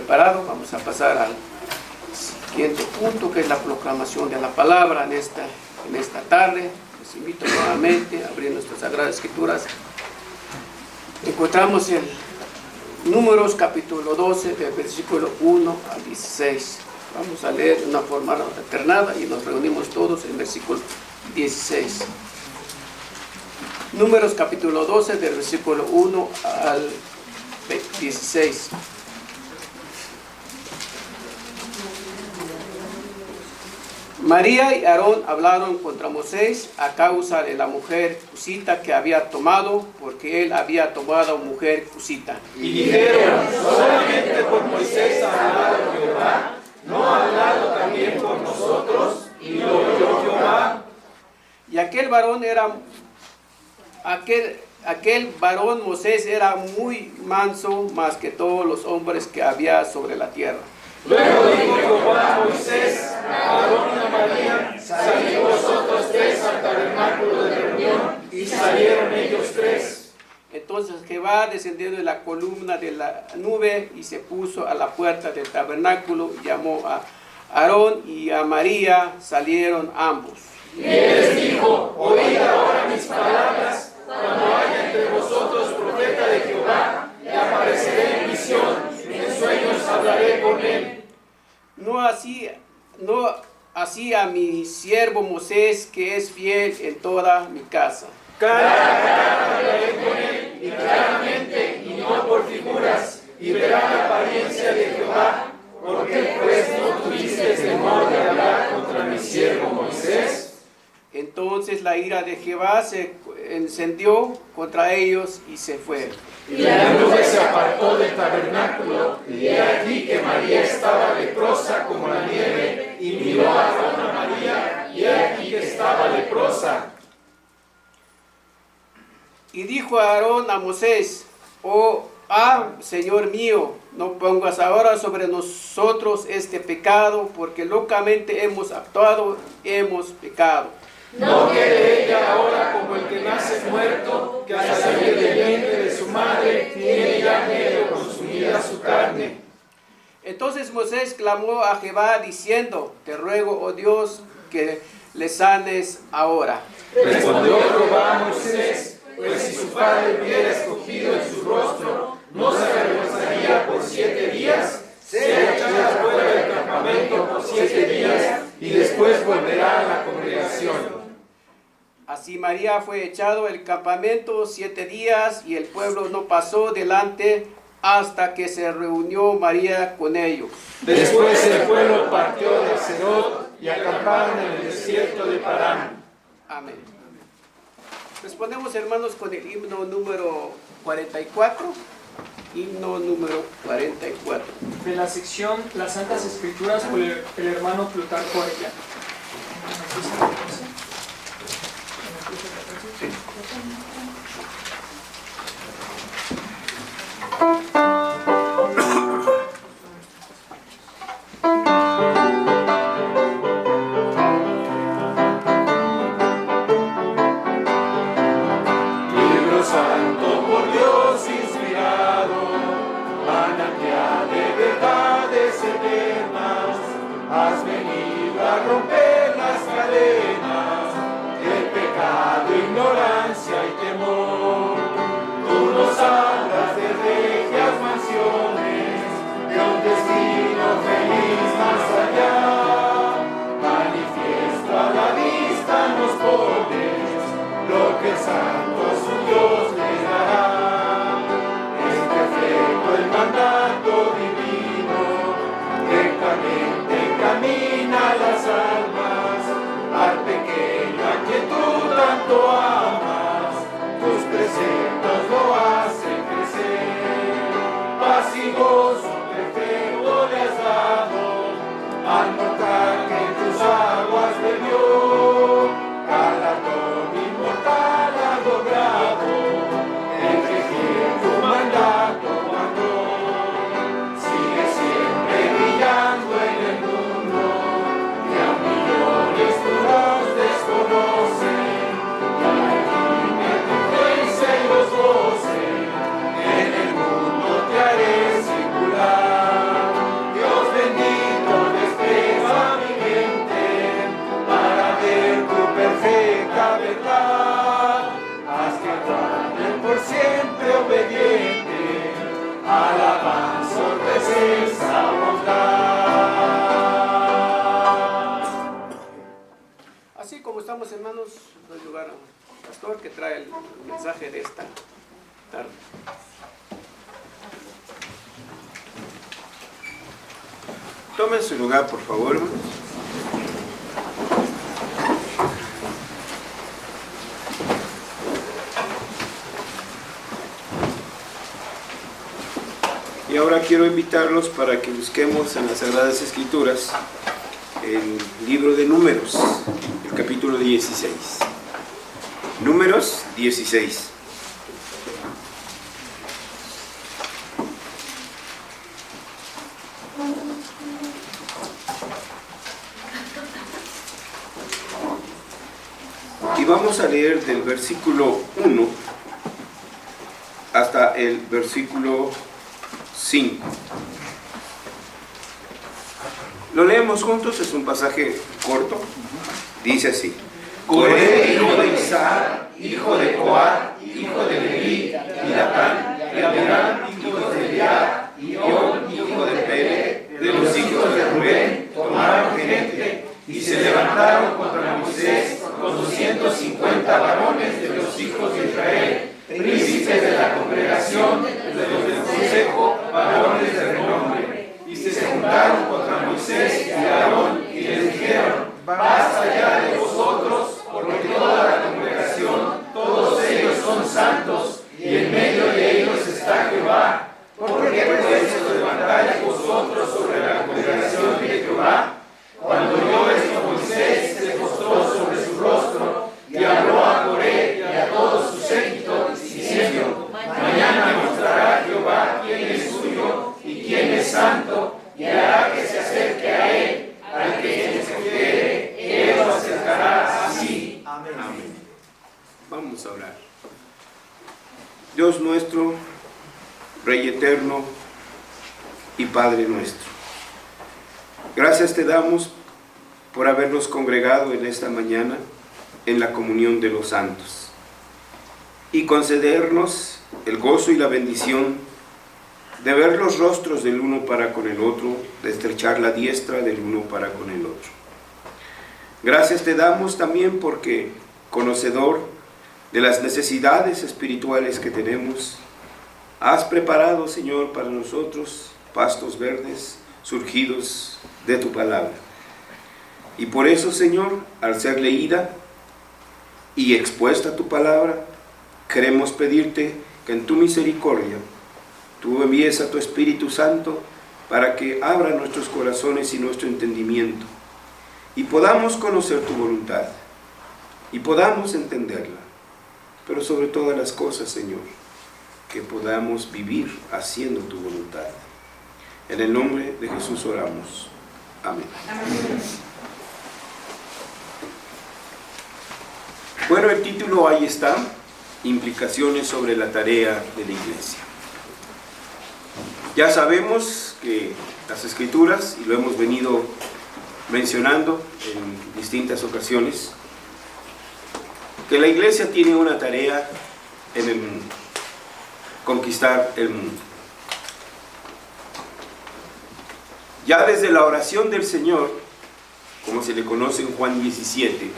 preparado, vamos a pasar al siguiente punto, que es la proclamación de la palabra en esta tarde. Les invito nuevamente a abrir nuestras Sagradas Escrituras. Encontramos en Números capítulo 12, del versículo 1 al 16. Vamos a leer de una forma alternada y nos reunimos todos en el versículo 16. Números capítulo 12, del versículo 1 al 16. María y Aarón hablaron contra Moisés a causa de la mujer cusita que había tomado, porque él había tomado mujer cusita. Y dijeron: solamente por Moisés ha hablado Jehová, ¿no ha hablado también por nosotros? Y lo oyó Jehová. Y aquel varón Moisés era muy manso, más que todos los hombres que había sobre la tierra. Luego dijo Jehová a Moisés, a Aarón y a María: salid vosotros tres al tabernáculo de reunión. Y salieron ellos tres. Entonces Jehová descendió de la columna de la nube y se puso a la puerta del tabernáculo, y llamó a Aarón y a María, salieron ambos. Y él les dijo: oíd ahora mis palabras. Cuando haya entre vosotros profeta de Jehová, le apareceré en visión, en sueños hablaré con él. No así a mi siervo Moisés, que es fiel en toda mi casa. Cara a cara hablaré con él, y claramente, y no por figuras, y verá la apariencia de Jehová. ¿Por qué pues no tuviste temor de hablar contra mi siervo Moisés? Entonces la ira de Jehová se encendió contra ellos y se fue. Y la nube se apartó del tabernáculo, y he aquí que María estaba leprosa como la nieve, y miró a Aarón a María, y he aquí que estaba leprosa. Y dijo a Aarón a Moisés: Señor mío, no pongas ahora sobre nosotros este pecado, porque locamente hemos actuado, hemos pecado. No quede ella ahora como el que nace muerto, que al salir del vientre de su madre tiene ya miedo consumida su carne. Entonces Moisés clamó a Jehová diciendo: te ruego, oh Dios, que le sanes ahora. Respondió Jehová a Moisés: pues si su padre hubiera escogido en su rostro, ¿no se avergonzaría por 7 días? Sea echada fuera del campamento por 7 días, y después volverá a la congregación. Así María fue echado del campamento 7 días, y el pueblo no pasó delante hasta que se reunió María con ellos. Después el pueblo partió de Serot y acamparon en el desierto de Parán. Amén. Respondemos, hermanos, con el himno número 44. Himno número 44. De la sección Las Santas Escrituras por el hermano Plutarco Arellano. Libro santo por Dios inspirado, manantial de verdades eternas, has venido a romper las cadenas del pecado, ignorancia y temor. Tú nos hablas de regias mansiones, de un destino feliz más allá. Manifiesto a la vista nos pones lo que el santo su Dios le dará. Es perfecto el mandato divino, rectamente encamina las almas al pequeño a quien tú tanto amas. Tus preceptos lo hacen crecer. Paz y gozo perfecto le has dado al mortal que en tus aguas bebió. Galardón inmortal ha logrado el que fiel tu mandato guardó. Sigue siempre brillando en el mundo, que a millones tu voz desconocen, y al fin que tu influencia y los gocen, en el mundo te haré singular. alabanzas de esa bondad. Así como estamos, hermanos, doy lugar al pastor que trae el mensaje de esta tarde. Tomen su lugar, por favor, hermanos. Y ahora quiero invitarlos para que busquemos en las Sagradas Escrituras el libro de Números, el capítulo 16. Números 16. Y vamos a leer del versículo 1 hasta el versículo 5. Lo leemos juntos, es un pasaje corto. Dice así: Coré, hijo de Isaac, hijo de Coat, hijo de Leví, y Datán, y Abiram, hijos de Eliab, y On, hijo de Pelé, de los hijos de Rubén, tomaron gente y se levantaron contra Moisés con 250 varones de los hijos de Israel, príncipes de la congregación, de los del consejo, varones de renombre. Y se juntaron contra Moisés y Aarón y les dijeron: basta ya de vosotros, porque toda la congregación, todos ellos son santos, y en medio de ellos está Jehová. ¿Por qué pues os levantáis vosotros sobre la congregación de Jehová? Cuando oyó esto Moisés se postró sobre su rostro y habló a Coré y a todo su séquito, diciendo: mañana mostrará Jehová quién es suyo y quién es santo, y hará que se acerque a él. Al que escogiere, él lo acercará a sí. Amén. Vamos a orar. Dios nuestro, Rey eterno y Padre nuestro, gracias te damos por habernos congregado en esta mañana en la comunión de los santos y concedernos el gozo y la bendición de ver los rostros del uno para con el otro, de estrechar la diestra del uno para con el otro. Gracias te damos también porque, conocedor de las necesidades espirituales que tenemos, has preparado, Señor, para nosotros pastos verdes surgidos de tu palabra. Y por eso, Señor, al ser leída y expuesta tu palabra, queremos pedirte que en tu misericordia tú envíes a tu Espíritu Santo para que abra nuestros corazones y nuestro entendimiento y podamos conocer tu voluntad y podamos entenderla, pero sobre todas las cosas, Señor, que podamos vivir haciendo tu voluntad. En el nombre de Jesús oramos. Amén. Amén. Bueno, el título ahí está: implicaciones sobre la tarea de la iglesia. Ya sabemos que las Escrituras, y lo hemos venido mencionando en distintas ocasiones, que la iglesia tiene una tarea en el mundo: conquistar el mundo. Ya desde la oración del Señor, como se le conoce en Juan 17,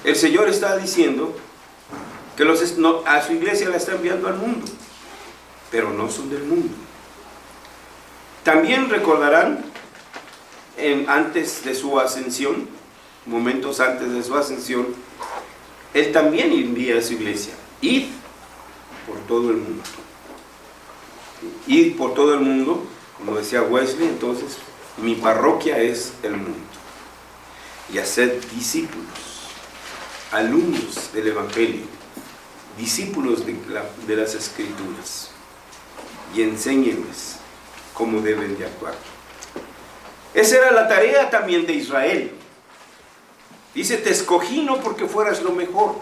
el Señor está diciendo que a su iglesia la está enviando al mundo, pero no son del mundo. También recordarán, antes de su ascensión, momentos antes de su ascensión, Él también envía a su iglesia: id por todo el mundo. Id por todo el mundo, como decía Wesley, entonces mi parroquia es el mundo. Y haced discípulos, alumnos del Evangelio, discípulos de las Escrituras, y enséñenles cómo deben de actuar. Esa era la tarea también de Israel. Dice: te escogí no porque fueras lo mejor,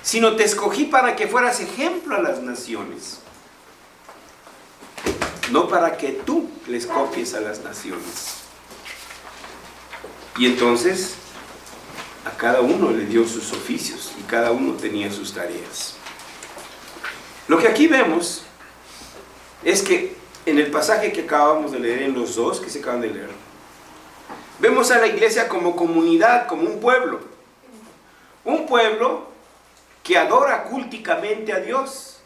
sino te escogí para que fueras ejemplo a las naciones, no para que tú les copies a las naciones. Y entonces a cada uno le dio sus oficios y cada uno tenía sus tareas. Lo que aquí vemos es que en el pasaje que acabamos de leer, en los dos que se acaban de leer, vemos a la iglesia como comunidad, como un pueblo. Un pueblo que adora culticamente a Dios.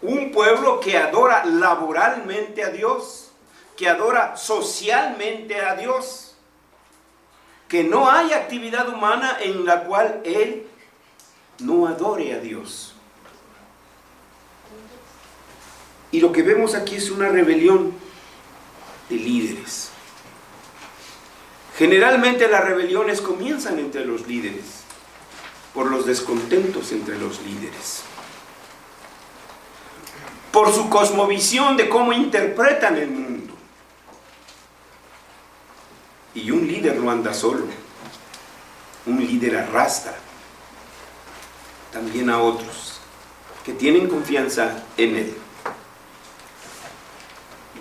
Un pueblo que adora laboralmente a Dios. Que adora socialmente a Dios. Que no hay actividad humana en la cual Él no adore a Dios. Y lo que vemos aquí es una rebelión de líderes. Generalmente las rebeliones comienzan entre los líderes, por los descontentos entre los líderes, por su cosmovisión de cómo interpretan el mundo. Y un líder no anda solo, un líder arrastra también a otros que tienen confianza en él.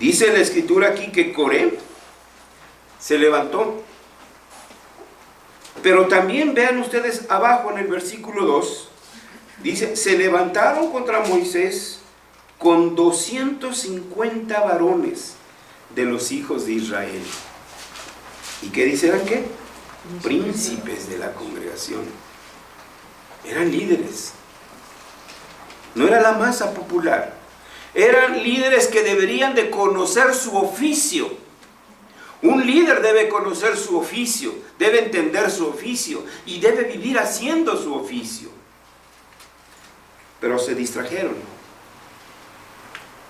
Dice la escritura aquí que Coré se levantó. Pero también vean ustedes abajo en el versículo 2, dice, se levantaron contra Moisés con 250 varones de los hijos de Israel. ¿Y qué dice? ¿Eran qué? Príncipes de la congregación. Eran líderes. No era la masa popular. Eran líderes que deberían de conocer su oficio. Un líder debe conocer su oficio, debe entender su oficio y debe vivir haciendo su oficio. Pero se distrajeron,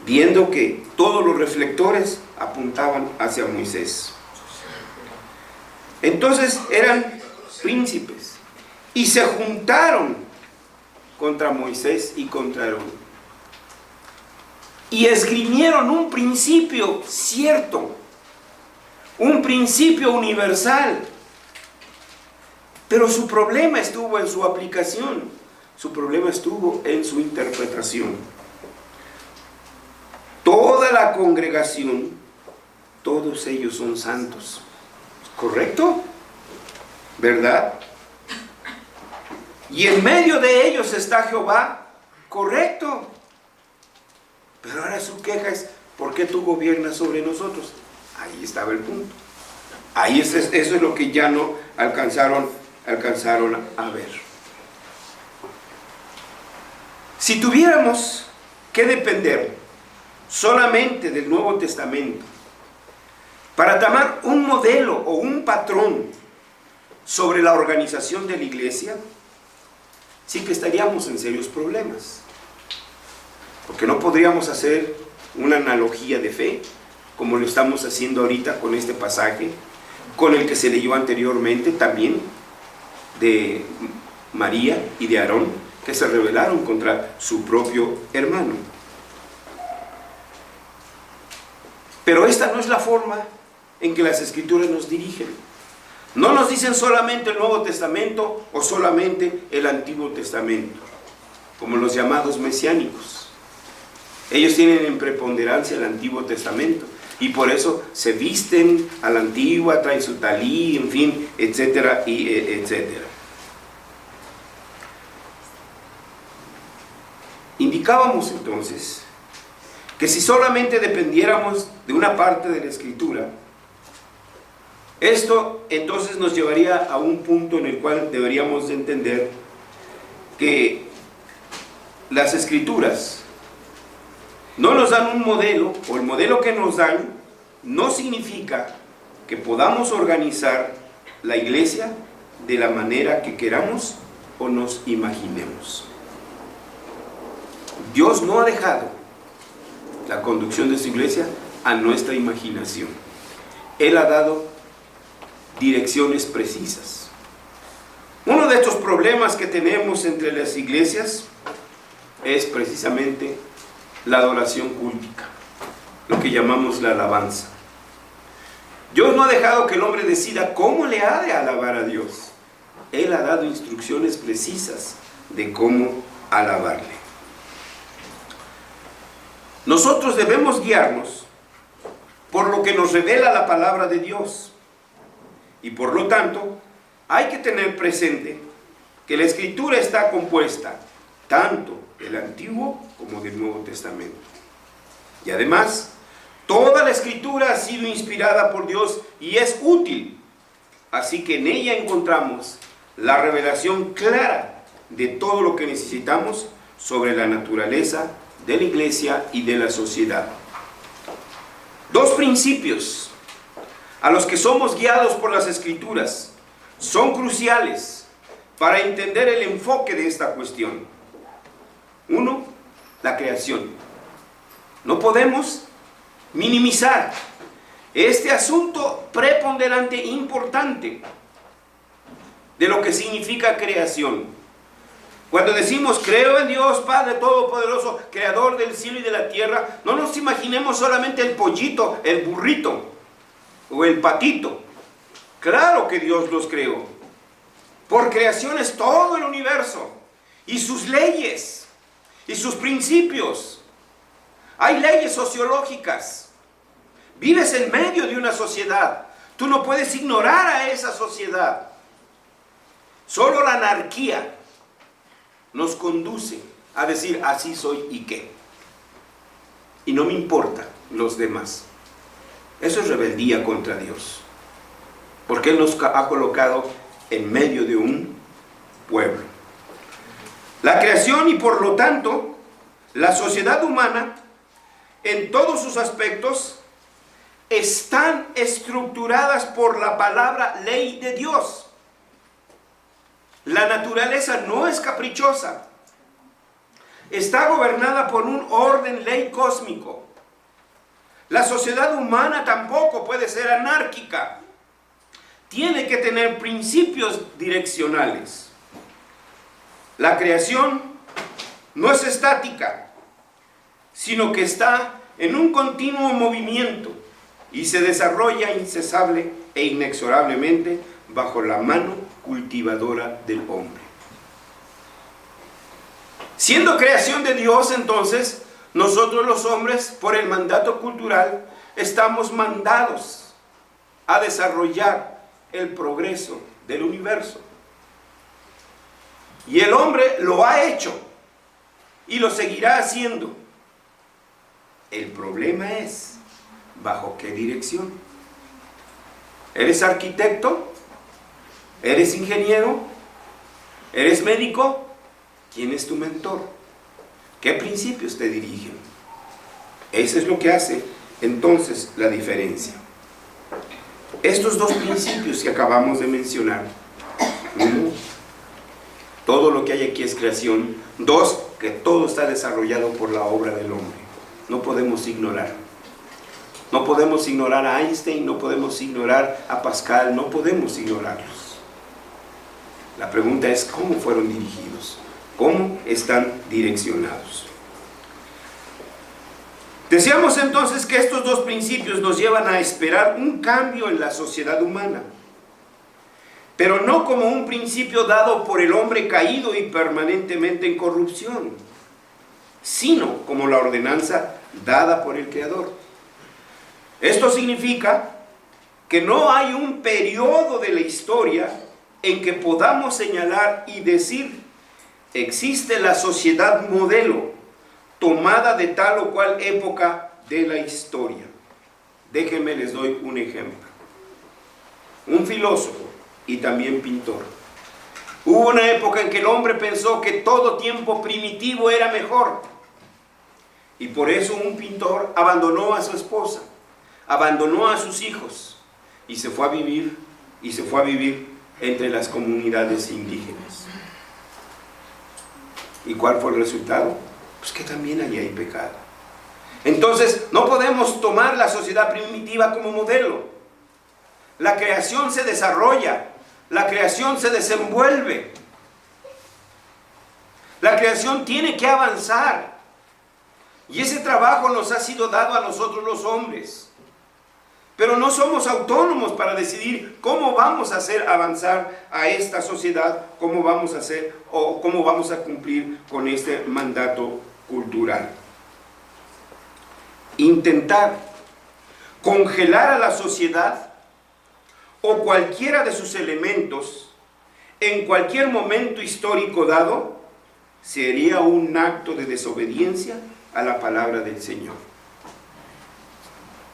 viendo que todos los reflectores apuntaban hacia Moisés. Entonces eran príncipes y se juntaron contra Moisés y contra Aarón. Y esgrimieron un principio cierto, un principio universal. Pero su problema estuvo en su aplicación, su problema estuvo en su interpretación. Toda la congregación, todos ellos son santos. ¿Correcto? ¿Verdad? Y en medio de ellos está Jehová. ¿Correcto? Pero ahora su queja es, ¿por qué tú gobiernas sobre nosotros? Ahí estaba el punto. Ahí eso es lo que ya no alcanzaron a ver. Si tuviéramos que depender solamente del Nuevo Testamento para tomar un modelo o un patrón sobre la organización de la iglesia, sí que estaríamos en serios problemas. Porque no podríamos hacer una analogía de fe, como lo estamos haciendo ahorita con este pasaje, con el que se leyó anteriormente también, de María y de Aarón, que se rebelaron contra su propio hermano. Pero esta no es la forma en que las Escrituras nos dirigen. No nos dicen solamente el Nuevo Testamento o solamente el Antiguo Testamento, como los llamados mesiánicos. Ellos tienen en preponderancia el Antiguo Testamento y por eso se visten a la antigua, traen su talí, en fin, etcétera, etcétera. Indicábamos entonces que si solamente dependiéramos de una parte de la Escritura, esto entonces nos llevaría a un punto en el cual deberíamos de entender que las Escrituras no nos dan un modelo, o el modelo que nos dan no significa que podamos organizar la iglesia de la manera que queramos o nos imaginemos. Dios no ha dejado la conducción de su iglesia a nuestra imaginación. Él ha dado direcciones precisas. Uno de estos problemas que tenemos entre las iglesias es precisamente la adoración cúltica, lo que llamamos la alabanza. Dios no ha dejado que el hombre decida cómo le ha de alabar a Dios. Él ha dado instrucciones precisas de cómo alabarle. Nosotros debemos guiarnos por lo que nos revela la palabra de Dios. Y por lo tanto, hay que tener presente que la Escritura está compuesta tanto del Antiguo como del Nuevo Testamento. Y además, toda la Escritura ha sido inspirada por Dios y es útil. Así que en ella encontramos la revelación clara de todo lo que necesitamos sobre la naturaleza de la iglesia y de la sociedad. Dos principios a los que somos guiados por las Escrituras son cruciales para entender el enfoque de esta cuestión. Uno, la creación. No podemos minimizar este asunto preponderante e importante de lo que significa creación. Cuando decimos creo en Dios Padre Todopoderoso, Creador del cielo y de la tierra, no nos imaginemos solamente el pollito, el burrito o el patito. Claro que Dios los creó. Por creación es todo el universo y sus leyes y sus principios. Hay leyes sociológicas. Vives en medio de una sociedad. Tú no puedes ignorar a esa sociedad. Solo la anarquía nos conduce a decir así soy y qué. Y no me importa los demás. Eso es rebeldía contra Dios. Porque Él nos ha colocado en medio de un pueblo. La creación y por lo tanto la sociedad humana en todos sus aspectos están estructuradas por la palabra ley de Dios. La naturaleza no es caprichosa. Está gobernada por un orden, ley cósmico. La sociedad humana tampoco puede ser anárquica. Tiene que tener principios direccionales. La creación no es estática, sino que está en un continuo movimiento y se desarrolla incesable e inexorablemente bajo la mano cultivadora del hombre. Siendo creación de Dios, entonces, nosotros los hombres, por el mandato cultural, estamos mandados a desarrollar el progreso del universo. Y el hombre lo ha hecho y lo seguirá haciendo. El problema es, ¿bajo qué dirección? ¿Eres arquitecto? ¿Eres ingeniero? ¿Eres médico? ¿Quién es tu mentor? ¿Qué principios te dirigen? Eso es lo que hace entonces la diferencia. Estos dos principios que acabamos de mencionar. Uno, todo lo que hay aquí es creación. Dos, que todo está desarrollado por la obra del hombre. No podemos ignorar. No podemos ignorar a Einstein, no podemos ignorar a Pascal, no podemos ignorarlos. La pregunta es, ¿cómo fueron dirigidos? ¿Cómo están direccionados? Decíamos entonces que estos dos principios nos llevan a esperar un cambio en la sociedad humana, pero no como un principio dado por el hombre caído y permanentemente en corrupción, sino como la ordenanza dada por el Creador. Esto significa que no hay un periodo de la historia en que podamos señalar y decir, existe la sociedad modelo tomada de tal o cual época de la historia. Déjenme les doy un ejemplo. Un filósofo y también pintor. Hubo una época en que el hombre pensó que todo tiempo primitivo era mejor. Y por eso un pintor abandonó a su esposa, abandonó a sus hijos y se fue a vivir entre las comunidades indígenas. ¿Y cuál fue el resultado? Pues que también allí hay pecado. Entonces, no podemos tomar la sociedad primitiva como modelo. La creación se desarrolla, la creación se desenvuelve. La creación tiene que avanzar. Y ese trabajo nos ha sido dado a nosotros los hombres. Pero no somos autónomos para decidir cómo vamos a hacer avanzar a esta sociedad, cómo vamos a hacer o cómo vamos a cumplir con este mandato cultural. Intentar congelar a la sociedad o cualquiera de sus elementos en cualquier momento histórico dado sería un acto de desobediencia a la palabra del Señor.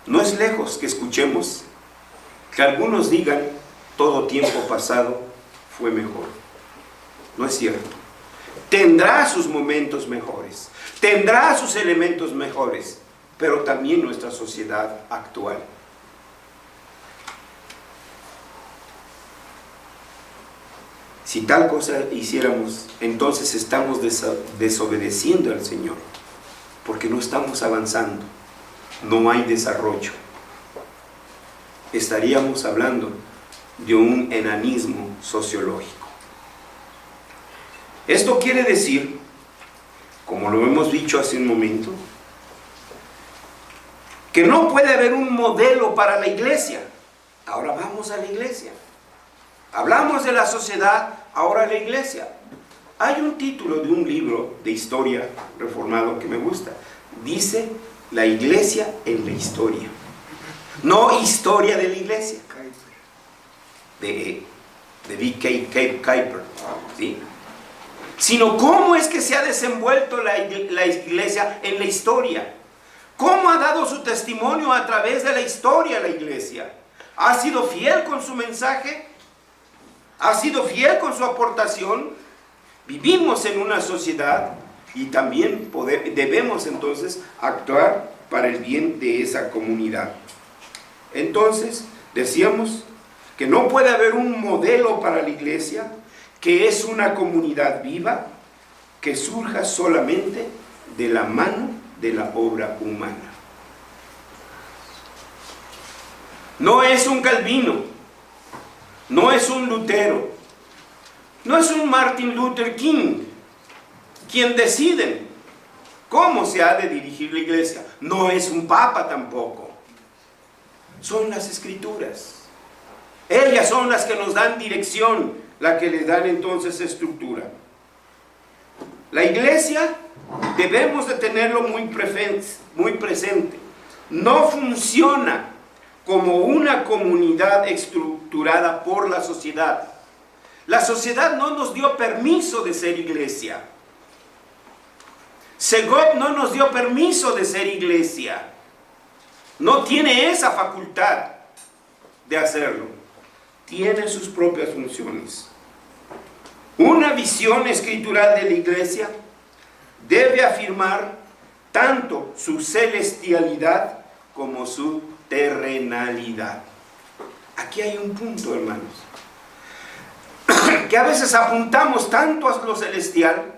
No es lejos que escuchemos que algunos digan, todo tiempo pasado fue mejor. No es cierto. Tendrá sus momentos mejores, tendrá sus elementos mejores, pero también nuestra sociedad actual. Si tal cosa hiciéramos, entonces estamos desobedeciendo al Señor, porque no estamos avanzando, no hay desarrollo. Estaríamos hablando de un enanismo sociológico. Esto quiere decir, como lo hemos dicho hace un momento, que no puede haber un modelo para la iglesia. Ahora vamos a la iglesia. Hablamos de la sociedad, ahora la iglesia. Hay un título de un libro de historia reformado que me gusta. Dice, la iglesia en la historia. No historia de la iglesia. De D.K. Kuyper, ¿sí? Sino cómo es que se ha desenvuelto la iglesia en la historia. Cómo ha dado su testimonio a través de la historia la iglesia. ¿Ha sido fiel con su mensaje? ¿Ha sido fiel con su aportación? Vivimos en una sociedad y también debemos entonces actuar para el bien de esa comunidad. Entonces, decíamos que no puede haber un modelo para la iglesia, que es una comunidad viva, que surja solamente de la mano de la obra humana. No es un Calvino, no es un Lutero, no es un Martin Luther King quien decide cómo se ha de dirigir la iglesia. No es un papa tampoco. Son las Escrituras. Ellas son las que nos dan dirección, las que les dan entonces estructura. La iglesia debemos de tenerlo muy presente. No funciona como una comunidad estructurada por la sociedad. La sociedad no nos dio permiso de ser iglesia. Segov no nos dio permiso de ser iglesia. No tiene esa facultad de hacerlo. Tiene sus propias funciones. Una visión escritural de la iglesia debe afirmar tanto su celestialidad como su terrenalidad. Aquí hay un punto, hermanos, que a veces apuntamos tanto a lo celestial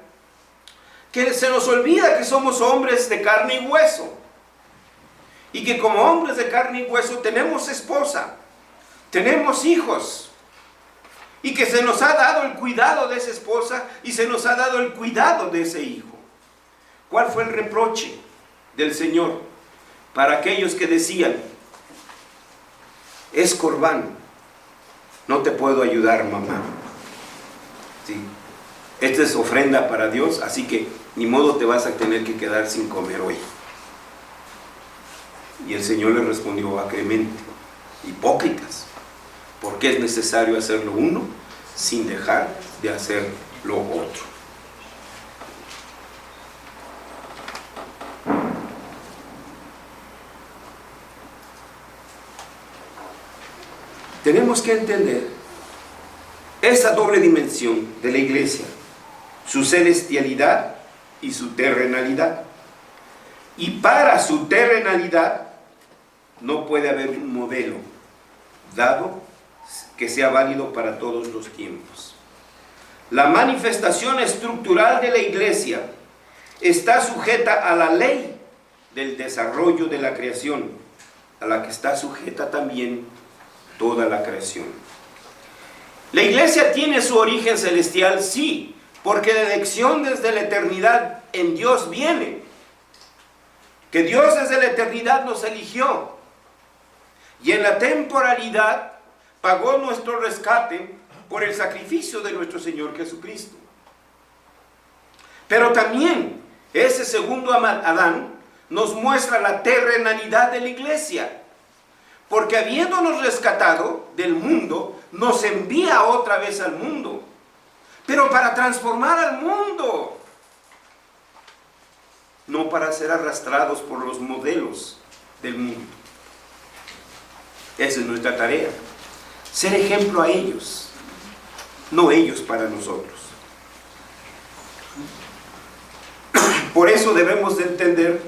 que se nos olvida que somos hombres de carne y hueso, y que como hombres de carne y hueso tenemos esposa, tenemos hijos, y que se nos ha dado el cuidado de esa esposa y se nos ha dado el cuidado de ese hijo. ¿Cuál fue el reproche del Señor para aquellos que decían, es Corbán, no te puedo ayudar, mamá? ¿Sí? Esta es ofrenda para Dios, así que ni modo te vas a tener que quedar sin comer hoy. Y el Señor le respondió acremente, hipócritas, ¿por qué es necesario hacer lo uno sin dejar de hacer lo otro? Tenemos que entender esa doble dimensión de la iglesia, su celestialidad y su terrenalidad. Y para su terrenalidad no puede haber un modelo dado que sea válido para todos los tiempos. La manifestación estructural de la iglesia está sujeta a la ley del desarrollo de la creación, a la que está sujeta también toda la creación. La iglesia tiene su origen celestial, sí, porque la elección desde la eternidad en Dios viene. Que Dios desde la eternidad nos eligió. Y en la temporalidad pagó nuestro rescate por el sacrificio de nuestro Señor Jesucristo. Pero también ese segundo Adán nos muestra la terrenalidad de la iglesia. Porque habiéndonos rescatado del mundo, nos envía otra vez al mundo. Pero para transformar al mundo. no para ser arrastrados por los modelos del mundo. Esa es nuestra tarea, ser ejemplo a ellos, no ellos para nosotros. Por eso debemos de entender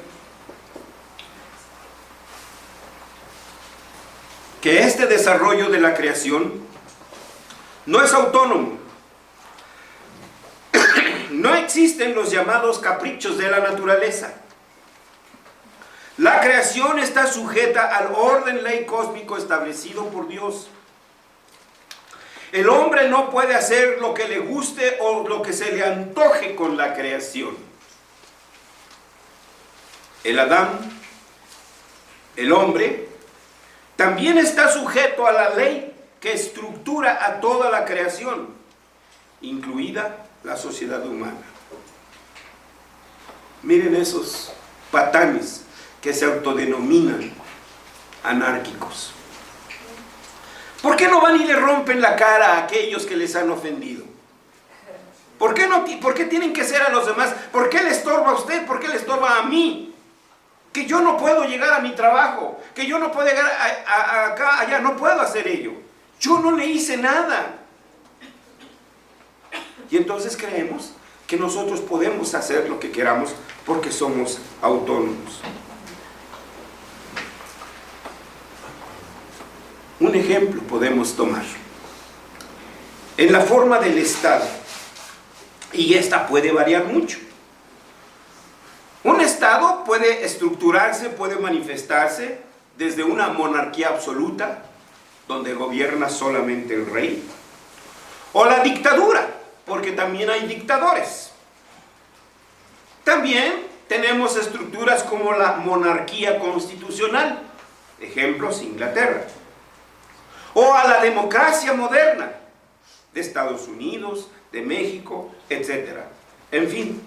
que este desarrollo de la creación no es autónomo. No existen los llamados caprichos de la naturaleza. La creación está sujeta al orden ley cósmico establecido por Dios. El hombre no puede hacer lo que le guste o lo que se le antoje con la creación. El Adán, el hombre, también está sujeto a la ley que estructura a toda la creación, incluida la sociedad humana. Miren esos patanes que se autodenominan anárquicos. ¿Por qué no van y le rompen la cara a aquellos que les han ofendido? ¿Por qué tienen que ser a los demás? ¿Por qué le estorba a usted? ¿Por qué le estorba a mí? Que yo no puedo llegar a mi trabajo, que yo no puedo llegar acá, allá, no puedo hacer ello. Yo no le hice nada. Y entonces creemos que nosotros podemos hacer lo que queramos porque somos autónomos. Un ejemplo podemos tomar en la forma del Estado, y esta puede variar mucho. Un Estado puede estructurarse, puede manifestarse desde una monarquía absoluta, donde gobierna solamente el rey, o la dictadura, porque también hay dictadores. También tenemos estructuras como la monarquía constitucional, ejemplos Inglaterra, o a la democracia moderna de Estados Unidos, de México, etc. En fin,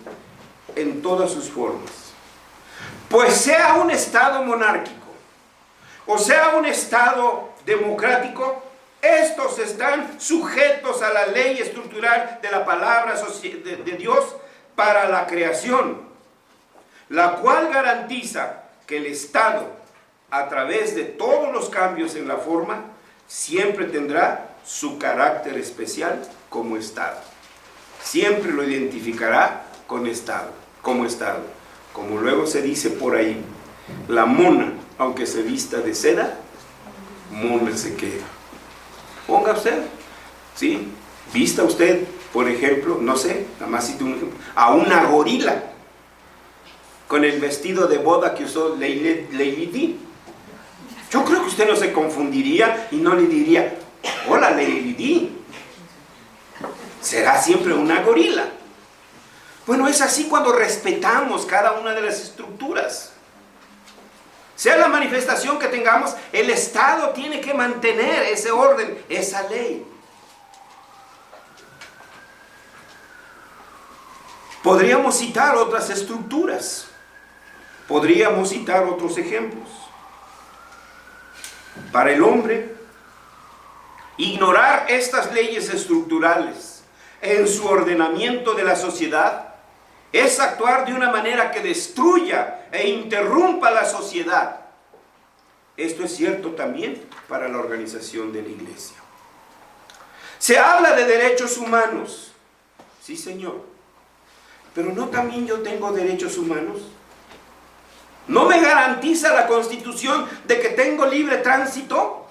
en todas sus formas. Pues sea un Estado monárquico o sea un Estado democrático, estos están sujetos a la ley estructural de la palabra de Dios para la creación, la cual garantiza que el Estado, a través de todos los cambios en la forma, siempre tendrá su carácter especial como Estado. Siempre lo identificará como Estado. Como luego se dice por ahí, la mona, aunque se vista de seda, mona se queda. Ponga usted, ¿sí? Vista usted, por ejemplo, no sé, nada más cito un ejemplo, a una gorila con el vestido de boda que usó Lady Di. Yo creo que usted no se confundiría y no le diría, hola Lady Di. Será siempre una gorila. Bueno, es así cuando respetamos cada una de las estructuras. Sea la manifestación que tengamos, el Estado tiene que mantener ese orden, esa ley. Podríamos citar otras estructuras. Podríamos citar otros ejemplos. Para el hombre, ignorar estas leyes estructurales en su ordenamiento de la sociedad es actuar de una manera que destruya e interrumpa la sociedad. Esto es cierto también para la organización de la iglesia. Se habla de derechos humanos. Sí, señor. Pero ¿no también yo tengo derechos humanos? ¿No me garantiza la Constitución de que tengo libre tránsito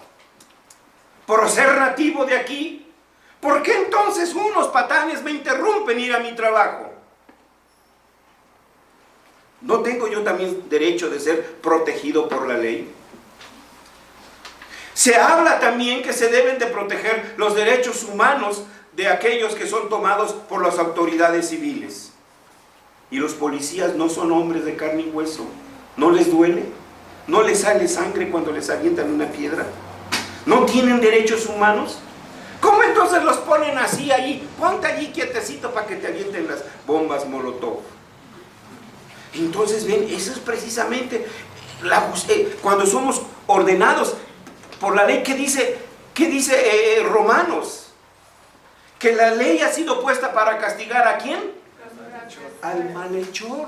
por ser nativo de aquí? ¿Por qué entonces unos patanes me interrumpen ir a mi trabajo? ¿No tengo yo también derecho de ser protegido por la ley? Se habla también que se deben de proteger los derechos humanos de aquellos que son tomados por las autoridades civiles. ¿Y los policías no son hombres de carne y hueso? ¿No les duele? ¿No les sale sangre cuando les avientan una piedra? ¿No tienen derechos humanos? ¿Cómo entonces los ponen así ahí? Ponte allí quietecito para que te avienten las bombas Molotov. Entonces, ven, eso es precisamente cuando somos ordenados por la ley. ¿Qué dice Romanos? Que la ley ha sido puesta para castigar ¿a quién? Al malhechor.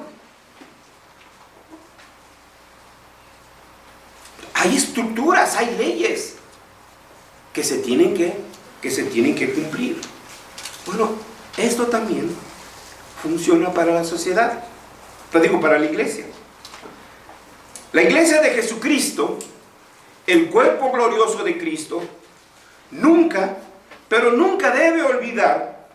Hay estructuras, hay leyes que se tienen que cumplir. Bueno, esto también funciona para la sociedad. Te digo, para la iglesia. La iglesia de Jesucristo, el cuerpo glorioso de Cristo, nunca, pero nunca debe olvidar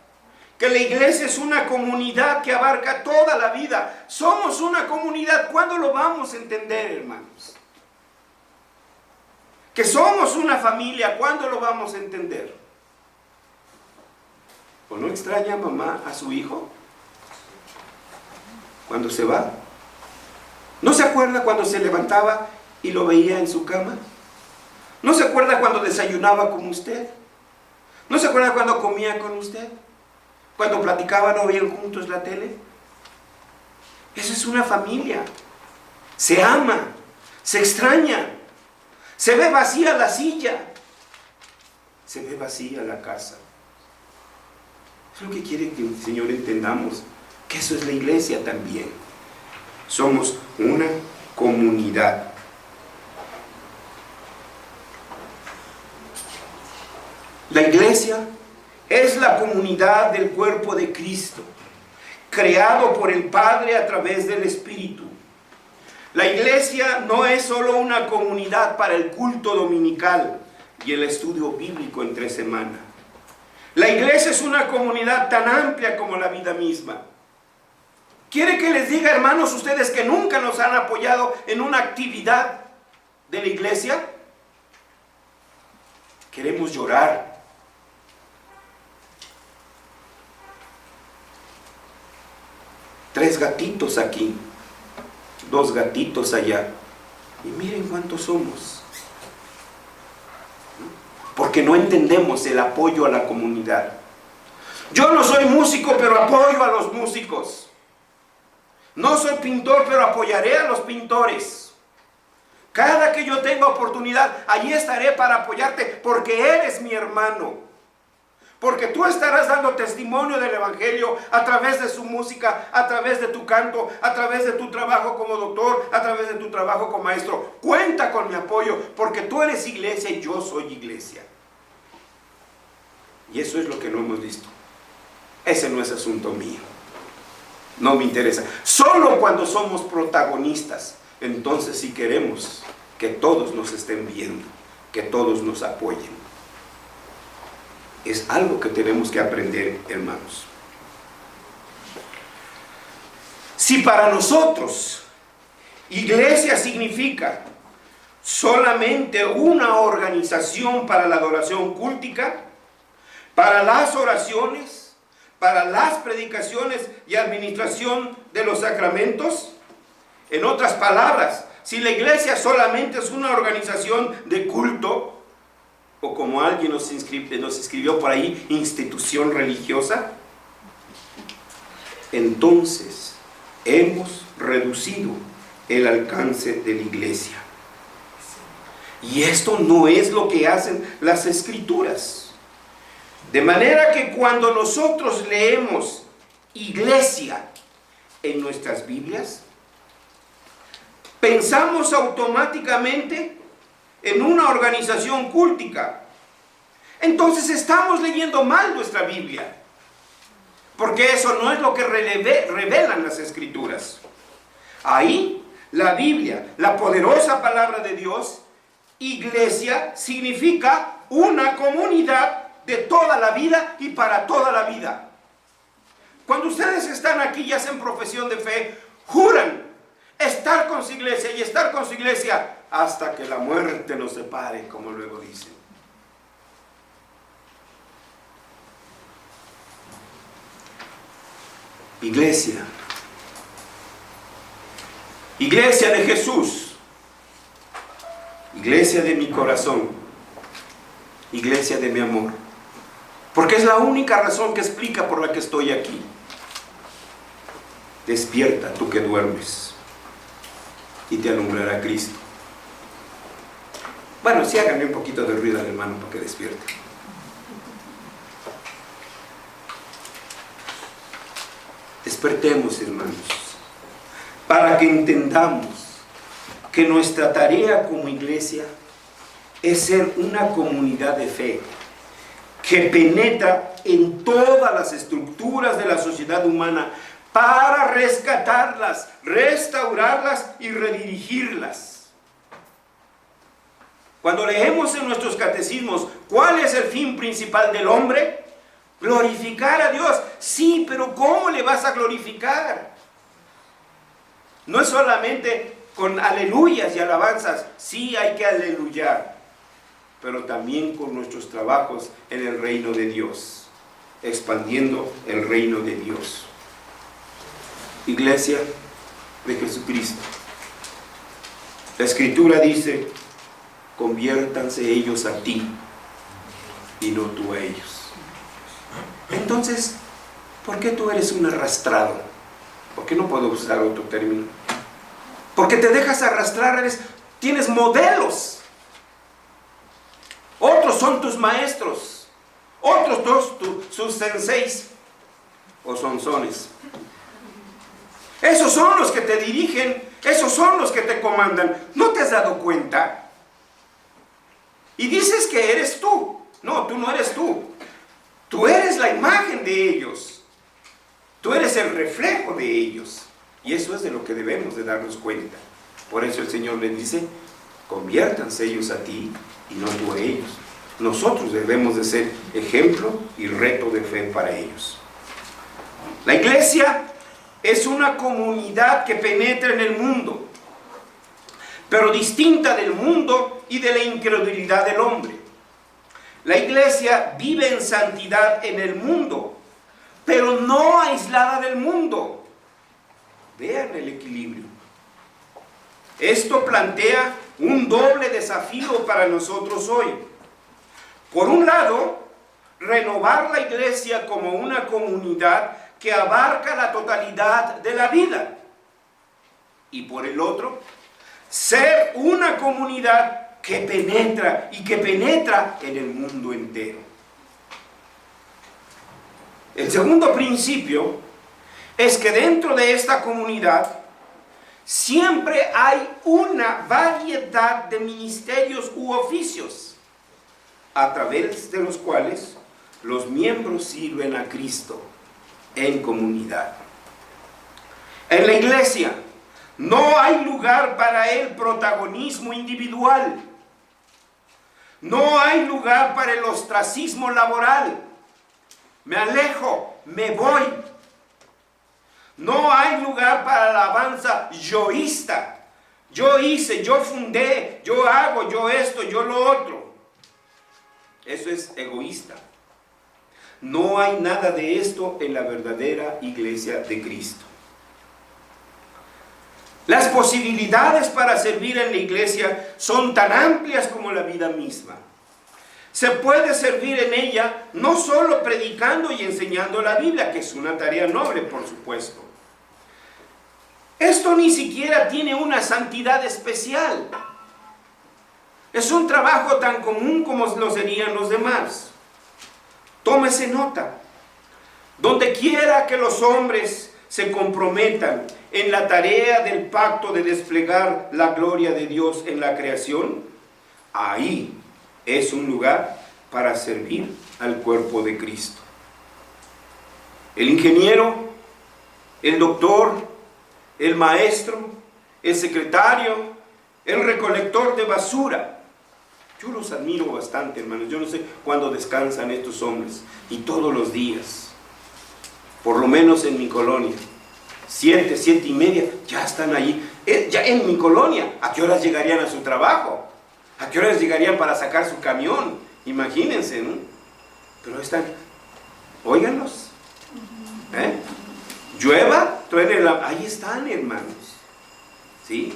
que la iglesia es una comunidad que abarca toda la vida. Somos una comunidad. ¿Cuándo lo vamos a entender, hermanos? Que somos una familia. ¿Cuándo lo vamos a entender? ¿O no extraña mamá a su hijo cuando se va? ¿No se acuerda cuando se levantaba y lo veía en su cama? ¿No se acuerda cuando desayunaba con usted? ¿No se acuerda cuando comía con usted? ¿Cuando platicaban o veían juntos la tele? Eso es una familia. Se ama, se extraña, se ve vacía la silla, se ve vacía la casa. Es lo que quiere que el Señor entendamos, que eso es la iglesia también. Somos una comunidad. La iglesia es la comunidad del cuerpo de Cristo, creado por el Padre a través del Espíritu. La iglesia no es solo una comunidad para el culto dominical y el estudio bíblico entre semana. La iglesia es una comunidad tan amplia como la vida misma. ¿Quiere que les diga, hermanos, ustedes que nunca nos han apoyado en una actividad de la iglesia? Queremos llorar. Tres gatitos aquí, 2 gatitos allá. Y miren cuántos somos. Porque no entendemos el apoyo a la comunidad. Yo no soy músico, pero apoyo a los músicos. No soy pintor, pero apoyaré a los pintores. Cada que yo tenga oportunidad, allí estaré para apoyarte, porque eres mi hermano. Porque tú estarás dando testimonio del Evangelio a través de su música, a través de tu canto, a través de tu trabajo como doctor, a través de tu trabajo como maestro. Cuenta con mi apoyo, porque tú eres iglesia y yo soy iglesia. Y eso es lo que no hemos visto. Ese no es asunto mío. No me interesa. Solo cuando somos protagonistas, entonces sí queremos que todos nos estén viendo, que todos nos apoyen. Es algo que tenemos que aprender, hermanos. Si para nosotros iglesia significa solamente una organización para la adoración cúltica, para las oraciones, para las predicaciones y administración de los sacramentos, en otras palabras, si la iglesia solamente es una organización de culto, o como alguien nos escribió por ahí, institución religiosa, entonces hemos reducido el alcance de la iglesia. Y esto no es lo que hacen las Escrituras. De manera que cuando nosotros leemos iglesia en nuestras Biblias, pensamos automáticamente en una organización cúltica. Entonces estamos leyendo mal nuestra Biblia, porque eso no es lo que revelan las Escrituras. Ahí la Biblia, la poderosa palabra de Dios, iglesia significa una comunidad de toda la vida y para toda la vida. Cuando ustedes están aquí y hacen profesión de fe, juran estar con su iglesia y estar con su iglesia hasta que la muerte nos separe, como luego dicen. Iglesia, iglesia de Jesús, iglesia de mi corazón, iglesia de mi amor, porque es la única razón que explica por la que estoy aquí. Despierta tú que duermes y te alumbrará Cristo. Bueno, sí, háganle un poquito de ruido al hermano para que despierte. Despertemos, hermanos, para que entendamos que nuestra tarea como iglesia es ser una comunidad de fe que penetra en todas las estructuras de la sociedad humana para rescatarlas, restaurarlas y redirigirlas. Cuando leemos en nuestros catecismos cuál es el fin principal del hombre, glorificar a Dios. Sí, pero ¿cómo le vas a glorificar? No es solamente con aleluyas y alabanzas. Sí, hay que aleluyar, pero también con nuestros trabajos en el reino de Dios, expandiendo el reino de Dios. Iglesia de Jesucristo, la Escritura dice: conviértanse ellos a ti y no tú a ellos. Entonces, ¿por qué tú eres un arrastrado? ¿Por qué no puedo usar otro término? Porque te dejas arrastrar, tienes modelos. Otros son tus maestros, otros sus senseis o sonsones. Esos son los que te dirigen, esos son los que te comandan. ¿No te has dado cuenta? Y dices que eres tú. No, tú no eres tú. Tú eres la imagen de ellos. Tú eres el reflejo de ellos. Y eso es de lo que debemos de darnos cuenta. Por eso el Señor les dice: conviértanse ellos a ti y no tú a ellos. Nosotros debemos de ser ejemplo y reto de fe para ellos. La iglesia es una comunidad que penetra en el mundo, pero distinta del mundo y de la incredulidad del hombre. La iglesia vive en santidad en el mundo, pero no aislada del mundo. Vean el equilibrio. Esto plantea un doble desafío para nosotros hoy. Por un lado, renovar la iglesia como una comunidad que abarca la totalidad de la vida. Y por el otro, ser una comunidad que penetra en el mundo entero. El segundo principio es que dentro de esta comunidad siempre hay una variedad de ministerios u oficios a través de los cuales los miembros sirven a Cristo en comunidad. En la iglesia no hay lugar para el protagonismo individual. No hay lugar para el ostracismo laboral. Me alejo, me voy. No hay lugar para la alabanza yoísta. Yo hice, yo fundé, yo hago, yo esto, yo lo otro. Eso es egoísta. No hay nada de esto en la verdadera iglesia de Cristo. Las posibilidades para servir en la iglesia son tan amplias como la vida misma. Se puede servir en ella no solo predicando y enseñando la Biblia, que es una tarea noble, por supuesto. Esto ni siquiera tiene una santidad especial. Es un trabajo tan común como lo serían los demás. Tómese nota. Donde quiera que los hombres se comprometan en la tarea del pacto de desplegar la gloria de Dios en la creación, ahí es un lugar para servir al cuerpo de Cristo. El ingeniero, el doctor, el maestro, el secretario, el recolector de basura. Yo los admiro bastante, hermanos. Yo no sé cuándo descansan estos hombres. Y todos los días, por lo menos en mi colonia, 7, 7:30, ya están ahí. Ya en mi colonia. ¿A qué horas llegarían a su trabajo? ¿A qué horas llegarían para sacar su camión? Imagínense, ¿no? Pero están, óiganlos. Llueva, ahí están, hermanos. ¿Sí?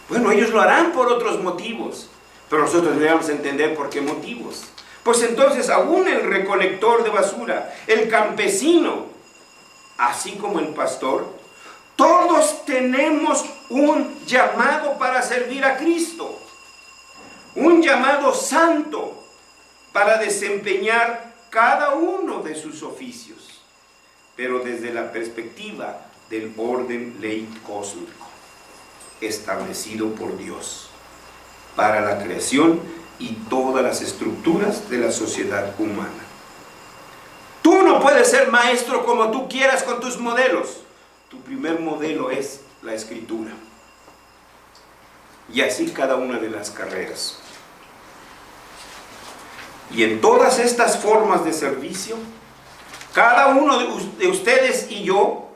Bueno, ellos lo harán por otros motivos, pero nosotros debemos entender por qué motivos. Pues entonces, aún el recolector de basura, el campesino, así como el pastor, todos tenemos un llamado para servir a Cristo. Un llamado santo para desempeñar cada uno de sus oficios, pero desde la perspectiva del orden ley cósmico. establecido por Dios para la creación y todas las estructuras de la sociedad humana. Tú no puedes ser maestro como tú quieras con tus modelos. Tu primer modelo es la Escritura. Y así cada una de las carreras. Y en todas estas formas de servicio, cada uno de ustedes y yo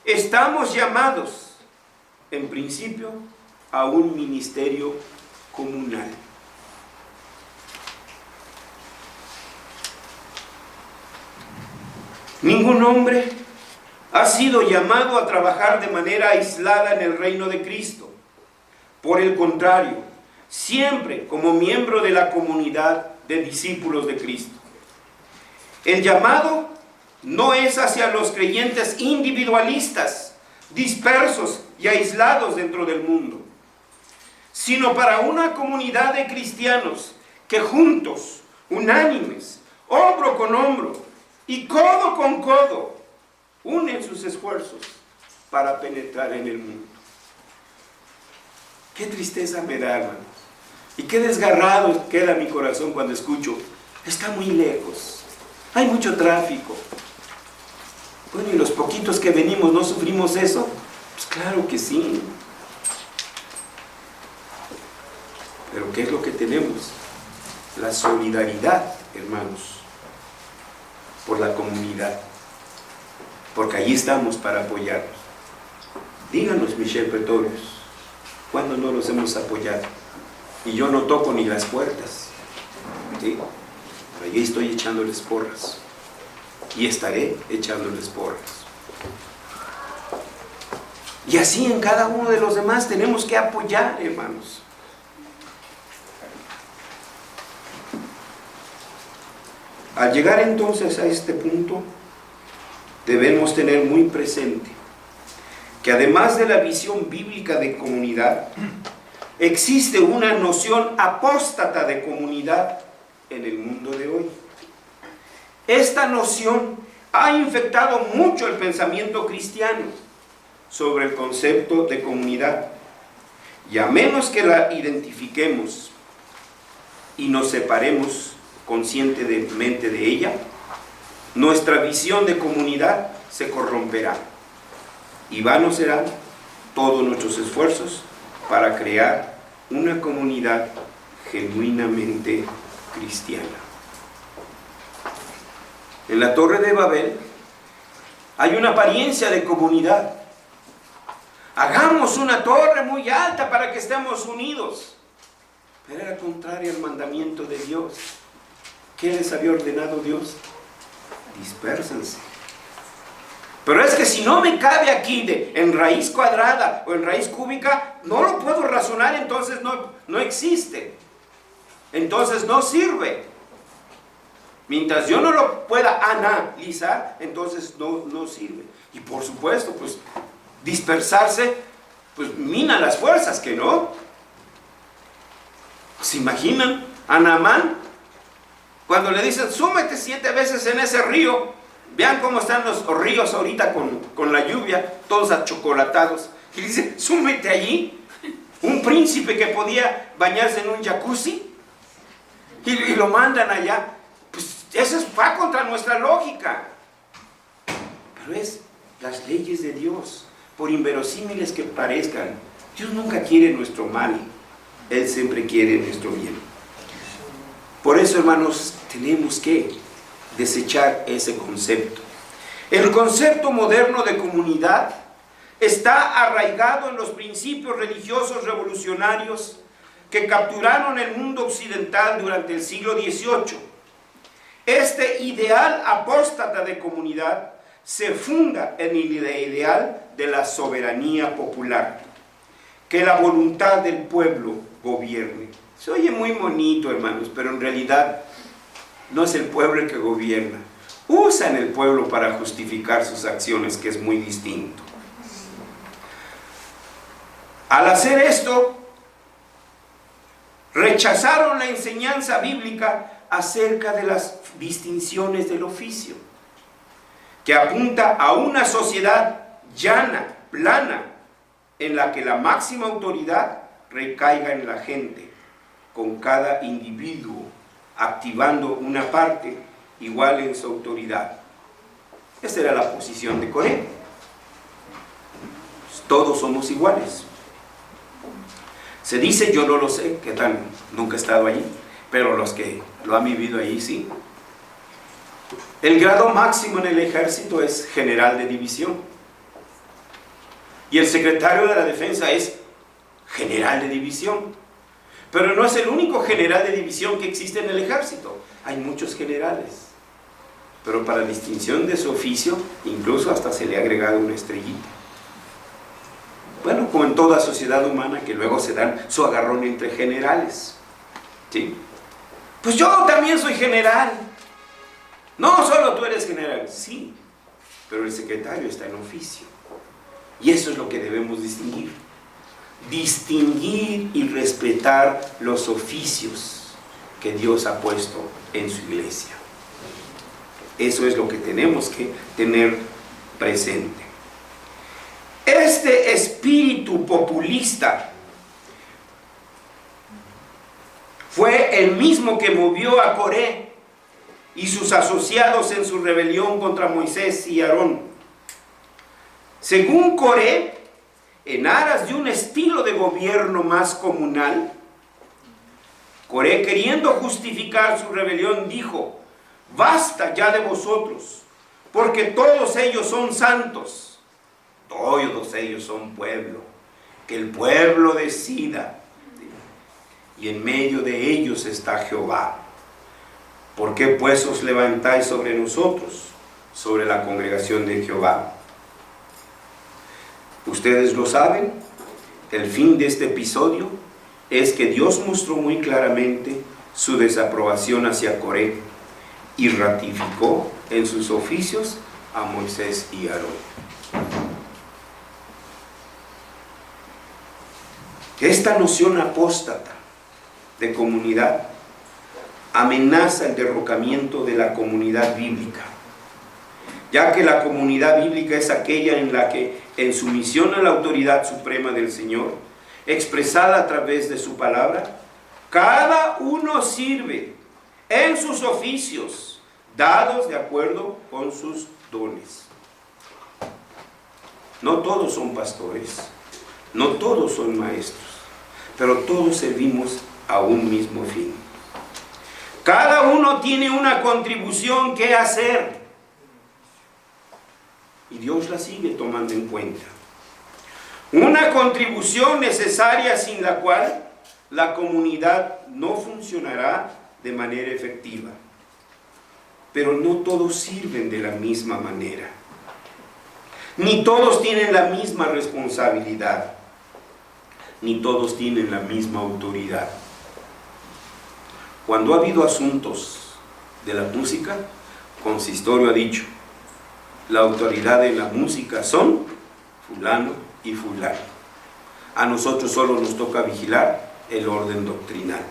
estamos llamados, en principio, a un ministerio comunal. Ningún hombre ha sido llamado a trabajar de manera aislada en el reino de Cristo. Por el contrario, siempre como miembro de la comunidad de discípulos de Cristo. El llamado no es hacia los creyentes individualistas, dispersos y aislados dentro del mundo, sino para una comunidad de cristianos que juntos, unánimes, hombro con hombro y codo con codo, unen sus esfuerzos para penetrar en el mundo. Qué tristeza me da, hermanos, y qué desgarrado queda mi corazón cuando escucho: está muy lejos, hay mucho tráfico. Bueno, y los poquitos que venimos, ¿no sufrimos eso? Pues claro que sí. Pero ¿qué es lo que tenemos? La solidaridad, hermanos, por la comunidad, porque allí estamos para apoyarnos. Díganos, Michelle Pretorius, ¿cuándo no los hemos apoyado? Y yo no toco ni las puertas, ¿sí? Pero allí estoy echándoles porras, y estaré echándoles porras. Y así en cada uno de los demás tenemos que apoyar, hermanos. Al llegar entonces a este punto, debemos tener muy presente que además de la visión bíblica de comunidad, existe una noción apóstata de comunidad en el mundo de hoy. Esta noción ha infectado mucho el pensamiento cristiano sobre el concepto de comunidad, y a menos que la identifiquemos y nos separemos conscientemente de ella, nuestra visión de comunidad se corromperá, y vanos serán todos nuestros esfuerzos para crear una comunidad genuinamente cristiana. En la Torre de Babel hay una apariencia de comunidad. Hagamos una torre muy alta para que estemos unidos. Pero era contrario al mandamiento de Dios. ¿Qué les había ordenado Dios? Dispérsense. Pero es que si no me cabe aquí en raíz cuadrada o en raíz cúbica, no lo puedo razonar, entonces no existe. Entonces no sirve. Mientras yo no lo pueda analizar, entonces no sirve. Y por supuesto, pues dispersarse, pues mina las fuerzas, ¿que no? ¿Se imaginan a Naamán? Cuando le dicen, súmete 7 veces en ese río. Vean cómo están los ríos ahorita con la lluvia, todos achocolatados. Y dice, súmete allí. Un príncipe que podía bañarse en un jacuzzi y lo mandan allá. Pues eso va contra nuestra lógica. Pero es las leyes de Dios, por inverosímiles que parezcan. Dios nunca quiere nuestro mal, Él siempre quiere nuestro bien. Por eso, hermanos, tenemos que desechar ese concepto. El concepto moderno de comunidad está arraigado en los principios religiosos revolucionarios que capturaron el mundo occidental durante el siglo XVIII. Este ideal apóstata de comunidad se funda en el ideal de la soberanía popular, que la voluntad del pueblo gobierne. Se oye muy bonito, hermanos, pero en realidad no es el pueblo el que gobierna. Usan el pueblo para justificar sus acciones, que es muy distinto. Al hacer esto, rechazaron la enseñanza bíblica acerca de las distinciones del oficio, que apunta a una sociedad llana, plana, en la que la máxima autoridad recaiga en la gente, con cada individuo activando una parte igual en su autoridad. Esa era la posición de Coré. Todos somos iguales. Se dice, yo no lo sé, ¿qué tal? Nunca he estado allí, pero los que lo han vivido allí sí. El grado máximo en el ejército es general de división. Y el secretario de la defensa es general de división. Pero no es el único general de división que existe en el ejército. Hay muchos generales. Pero para distinción de su oficio, incluso hasta se le ha agregado una estrellita. Bueno, como en toda sociedad humana, que luego se dan su agarrón entre generales. ¿Sí? Pues yo también soy general. No, solo tú eres general. Sí, pero el secretario está en oficio. Y eso es lo que debemos distinguir. Distinguir y respetar los oficios que Dios ha puesto en su iglesia. Eso es lo que tenemos que tener presente. Este espíritu populista fue el mismo que movió a Coré y sus asociados en su rebelión contra Moisés y Aarón. Según Coré, en aras de un estilo de gobierno más comunal, Coré, queriendo justificar su rebelión, dijo: basta ya de vosotros, porque todos ellos son santos. Todos ellos son pueblo, que el pueblo decida, y en medio de ellos está Jehová. ¿Por qué pues os levantáis sobre nosotros, sobre la congregación de Jehová? Ustedes lo saben, el fin de este episodio es que Dios mostró muy claramente su desaprobación hacia Coré y ratificó en sus oficios a Moisés y Aarón. Esta noción apóstata de comunidad amenaza el derrocamiento de la comunidad bíblica, ya que la comunidad bíblica es aquella en la que, en sumisión a la autoridad suprema del Señor, expresada a través de su palabra, cada uno sirve en sus oficios, dados de acuerdo con sus dones. No todos son pastores, no todos son maestros, pero todos servimos a un mismo fin. Cada uno tiene una contribución que hacer y Dios la sigue tomando en cuenta. Una contribución necesaria sin la cual la comunidad no funcionará de manera efectiva. Pero no todos sirven de la misma manera, ni todos tienen la misma responsabilidad, ni todos tienen la misma autoridad. Cuando ha habido asuntos de la música, consistorio ha dicho: la autoridad en la música son fulano y fulano. A nosotros solo nos toca vigilar el orden doctrinal,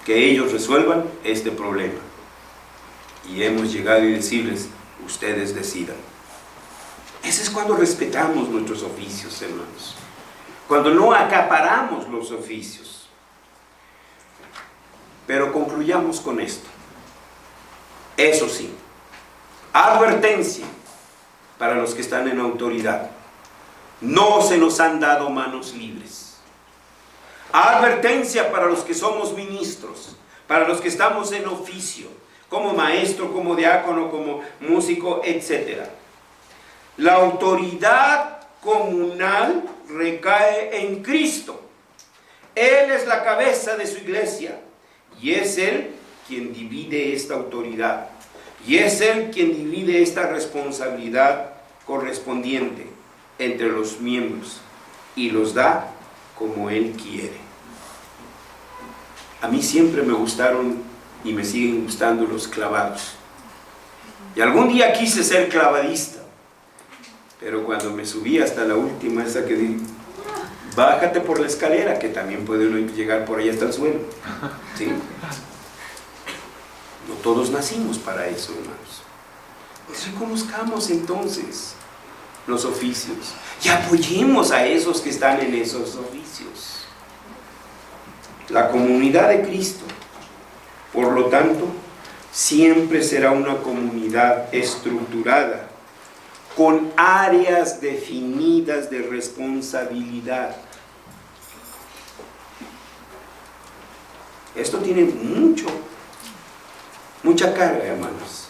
que ellos resuelvan este problema. Y hemos llegado a decirles: ustedes decidan. Ese es cuando respetamos nuestros oficios, hermanos. Cuando no acaparamos los oficios. Pero concluyamos con esto. Eso sí, advertencia para los que están en autoridad: no se nos han dado manos libres. Advertencia para los que somos ministros, para los que estamos en oficio, como maestro, como diácono, como músico, etc. La autoridad comunal recae en Cristo. Él es la cabeza de su iglesia y es Él quien divide esta autoridad. Y es Él quien divide esta responsabilidad correspondiente entre los miembros y los da como Él quiere. A mí siempre me gustaron y me siguen gustando los clavados. Y algún día quise ser clavadista, pero cuando me subí hasta la última, esa que di, bájate por la escalera, que también puede uno llegar por ahí hasta el suelo. ¿Sí? No todos nacimos para eso, hermanos. Reconozcamos entonces los oficios y apoyemos a esos que están en esos oficios. La comunidad de Cristo, por lo tanto, siempre será una comunidad estructurada, con áreas definidas de responsabilidad. Esto tiene mucha carga, hermanos.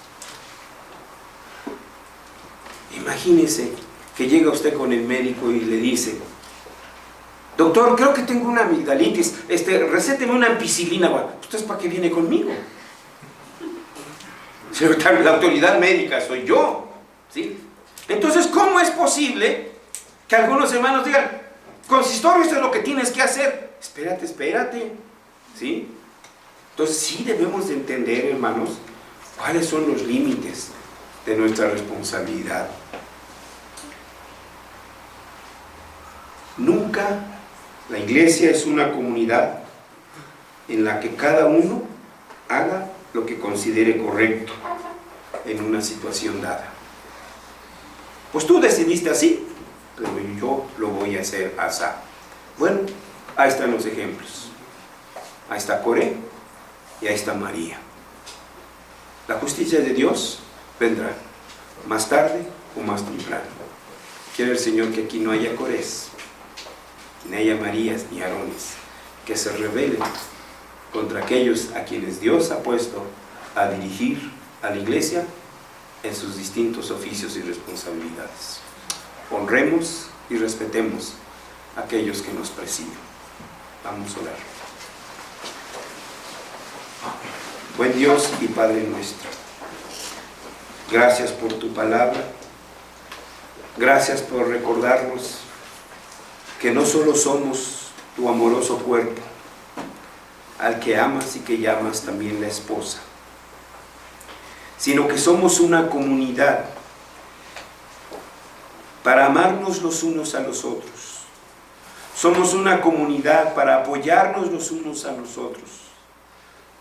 Imagínese que llega usted con el médico y le dice: doctor, creo que tengo una amigdalitis, recéteme una ampicilina. Bueno, ¿usted para qué viene conmigo? La autoridad médica soy yo, ¿sí? Entonces, ¿cómo es posible que algunos hermanos digan: consistorio, esto es lo que tienes que hacer? Espérate, ¿sí? Entonces sí debemos de entender, hermanos, cuáles son los límites de nuestra responsabilidad. Nunca la iglesia es una comunidad en la que cada uno haga lo que considere correcto en una situación dada. Pues tú decidiste así, pero yo lo voy a hacer así. Bueno, ahí están los ejemplos. Ahí está Coré y ahí está María. La justicia de Dios vendrá más tarde o más temprano. Quiere el Señor que aquí no haya Corés, ni haya Marías ni Aarones que se rebelen contra aquellos a quienes Dios ha puesto a dirigir a la iglesia en sus distintos oficios y responsabilidades. Honremos y respetemos a aquellos que nos presiden. Vamos a orar. Buen Dios y Padre nuestro, gracias por tu palabra, gracias por recordarnos que no solo somos tu amoroso cuerpo, al que amas y que llamas también la esposa, sino que somos una comunidad para amarnos los unos a los otros. Somos una comunidad para apoyarnos los unos a los otros.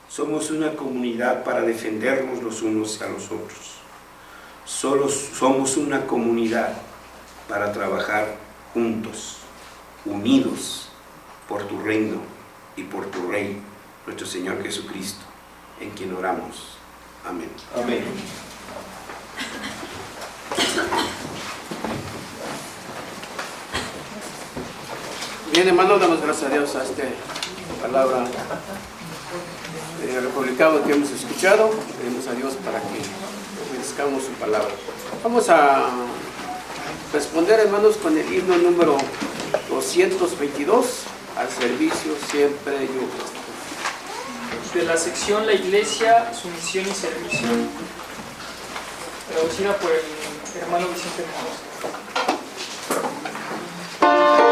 Somos una comunidad para defendernos los unos a los otros. Somos una comunidad para trabajar juntos, unidos por tu reino y por tu Rey, nuestro Señor Jesucristo, en quien oramos. Amén. Amén. Bien, hermanos, damos gracias a Dios a esta palabra republicano que hemos escuchado. Pedimos a Dios para que obedezcamos su palabra. Vamos a responder, hermanos, con el himno número 222, al servicio siempre yo. De la sección La Iglesia, su misión y servicio, traducida por el hermano Vicente Mendoza.